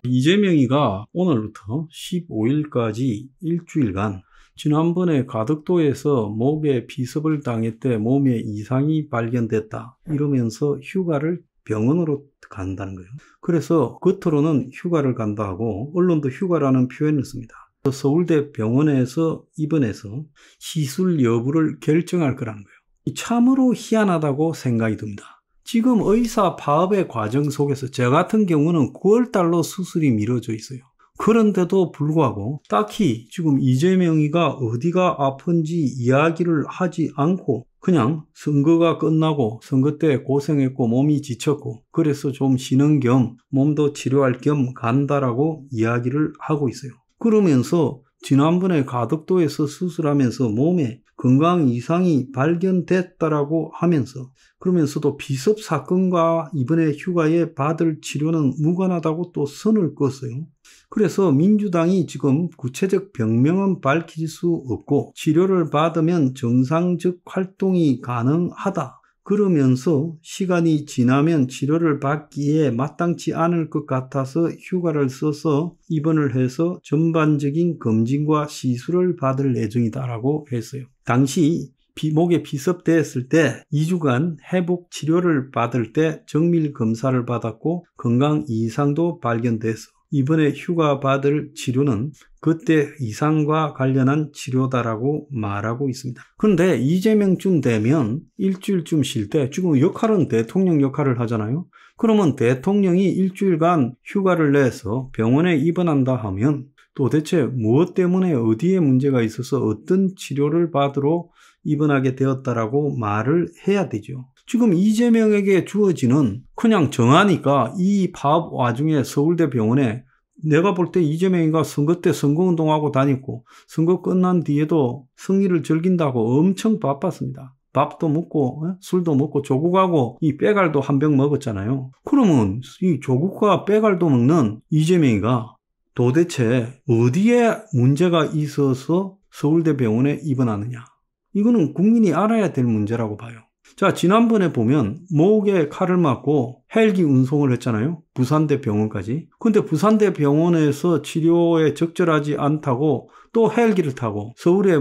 이재명이가 오늘부터 15일까지 일주일간 지난번에 가덕도에서 목에 비습을 당했대 몸에 이상이 발견됐다 이러면서 휴가를 병원으로 간다는 거예요. 그래서 겉으로는 휴가를 간다 하고 언론도 휴가라는 표현을 씁니다. 서울대 병원에서 입원해서 시술 여부를 결정할 거라는 거예요. 참으로 희한하다고 생각이 듭니다. 지금 의사 파업의 과정 속에서 저 같은 경우는 9월달로 수술이 미뤄져 있어요. 그런데도 불구하고 딱히 지금 이재명이가 어디가 아픈지 이야기를 하지 않고 그냥 선거가 끝나고 선거 때 고생했고 몸이 지쳤고 그래서 좀 쉬는 겸 몸도 치료할 겸 간다라고 이야기를 하고 있어요. 그러면서 지난번에 가덕도에서 수술하면서 몸에 건강 이상이 발견됐다라고 하면서 그러면서도 비습 사건과 이번에 휴가에 받을 치료는 무관하다고 또 선을 그었어요. 그래서 민주당이 지금 구체적 병명은 밝힐 수 없고 치료를 받으면 정상적 활동이 가능하다. 그러면서 시간이 지나면 치료를 받기에 마땅치 않을 것 같아서 휴가를 써서 입원을 해서 전반적인 검진과 시술을 받을 예정이다라고 했어요. 당시 목에 비습됐을 때 2주간 회복 치료를 받을 때 정밀 검사를 받았고 건강 이상도 발견돼서 이번에 휴가 받을 치료는 그때 이상과 관련한 치료다라고 말하고 있습니다. 그런데 이재명쯤 되면 일주일쯤 쉴 때 지금 역할은 대통령 역할을 하잖아요. 그러면 대통령이 일주일간 휴가를 내서 병원에 입원한다 하면 도대체 무엇 때문에 어디에 문제가 있어서 어떤 치료를 받으러 입원하게 되었다라고 말을 해야 되죠. 지금 이재명에게 주어지는 그냥 정하니까 이 파업 와중에 서울대 병원에 내가 볼 때 이재명이가 선거 때 선거운동하고 다녔고 선거 끝난 뒤에도 승리를 즐긴다고 엄청 바빴습니다. 밥도 먹고 술도 먹고 조국하고 이 빼갈도 한 병 먹었잖아요. 그러면 이 조국과 빼갈도 먹는 이재명이가 도대체 어디에 문제가 있어서 서울대 병원에 입원하느냐. 이거는 국민이 알아야 될 문제라고 봐요. 자, 지난번에 보면 목에 칼을 맞고 헬기 운송을 했잖아요. 부산대 병원까지. 근데 부산대 병원에서 치료에 적절하지 않다고 또 헬기를 타고 서울에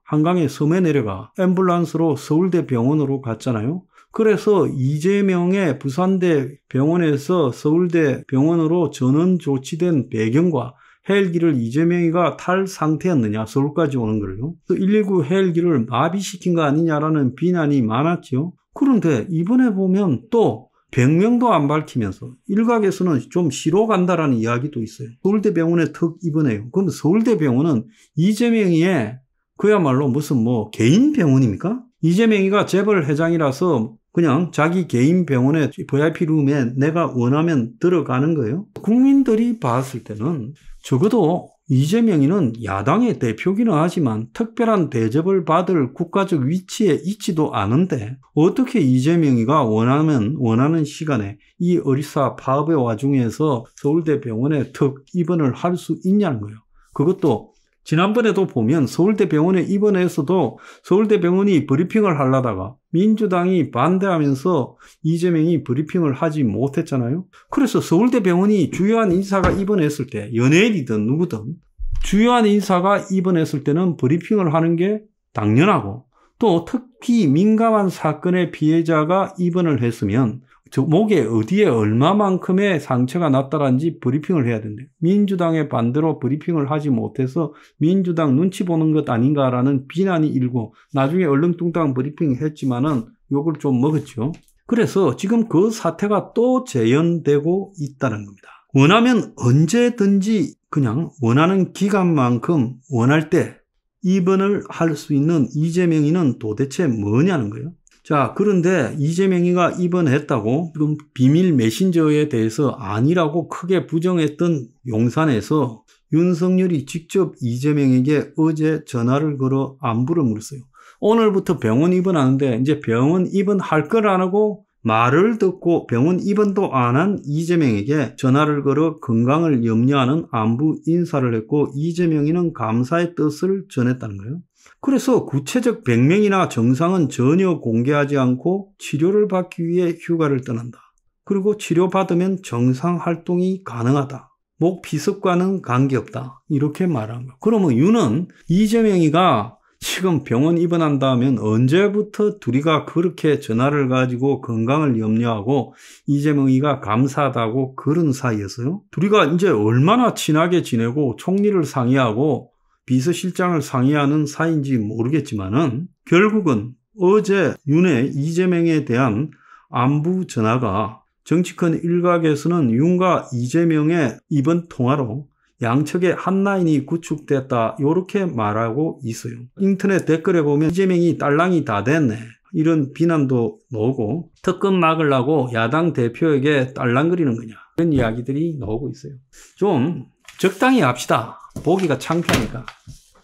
한강에 섬에 내려가 앰뷸런스로 서울대 병원으로 갔잖아요. 그래서 이재명의 부산대 병원에서 서울대 병원으로 전원 조치된 배경과 헬기를 이재명이가 탈 상태였느냐, 서울까지 오는 걸요. 119 헬기를 마비시킨 거 아니냐라는 비난이 많았죠. 그런데 이번에 보면 또 병명도 안 밝히면서 일각에서는 좀 쉬러 간다라는 이야기도 있어요. 서울대병원에 턱 입원해요. 그럼 서울대병원은 이재명이의 그야말로 무슨 개인 병원입니까? 이재명이가 재벌 회장이라서 그냥 자기 개인 병원에 VIP 룸에 내가 원하면 들어가는 거예요. 국민들이 봤을 때는 적어도 이재명이는 야당의 대표기는 하지만 특별한 대접을 받을 국가적 위치에 있지도 않은데 어떻게 이재명이가 원하는 시간에 이 어리사 파업의 와중에서 서울대 병원에 턱 입원을 할 수 있냐는 거예요. 그것도 지난번에도 보면 서울대 병원에 입원해서도 서울대 병원이 브리핑을 하려다가 민주당이 반대하면서 이재명이 브리핑을 하지 못했잖아요. 그래서 서울대 병원이 주요한 인사가 입원했을 때 연예인이든 누구든 주요한 인사가 입원했을 때는 브리핑을 하는 게 당연하고 또 특히 민감한 사건의 피해자가 입원을 했으면 목에 어디에 얼마만큼의 상처가 났다는지 브리핑을 해야 된대. 민주당의 반대로 브리핑을 하지 못해서 민주당 눈치 보는 것 아닌가라는 비난이 일고 나중에 얼렁뚱땅 브리핑 했지만은 욕을 좀 먹었죠. 그래서 지금 그 사태가 또 재현되고 있다는 겁니다. 원하면 언제든지 그냥 원하는 기간만큼 원할 때 입원을 할 수 있는 이재명이는 도대체 뭐냐는 거예요. 자, 그런데 이재명이가 입원했다고 지금 비밀 메신저에 대해서 아니라고 크게 부정했던 용산에서 윤석열이 직접 이재명에게 어제 전화를 걸어 안부를 물었어요. 오늘부터 병원 입원하는데 이제 병원 입원할 걸 안 하고 말을 듣고 병원 입원도 안 한 이재명에게 전화를 걸어 건강을 염려하는 안부 인사를 했고 이재명이는 감사의 뜻을 전했다는 거예요. 그래서 구체적 병명이나 증상은 전혀 공개하지 않고 치료를 받기 위해 휴가를 떠난다. 그리고 치료받으면 정상 활동이 가능하다. 목 비습과는 관계없다. 이렇게 말한 거예요. 그러면 유는 이재명이가 지금 병원 입원한다면 언제부터 둘이가 그렇게 전화를 가지고 건강을 염려하고 이재명이가 감사하다고 그런 사이였어요? 둘이가 이제 얼마나 친하게 지내고 총리를 상의하고 비서실장을 상의하는 사이인지 모르겠지만은 결국은 어제 윤의 이재명에 대한 안부 전화가 정치권 일각에서는 윤과 이재명의 이번 통화로 양측의 한 라인이 구축됐다 이렇게 말하고 있어요. 인터넷 댓글에 보면 이재명이 딸랑이 다 됐네 이런 비난도 나오고 특검 막으려고 야당 대표에게 딸랑거리는 거냐 이런 이야기들이 나오고 있어요. 좀 적당히 합시다. 보기가 창피하니까.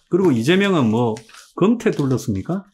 그리고 이재명은 뭐 검태 둘렀습니까?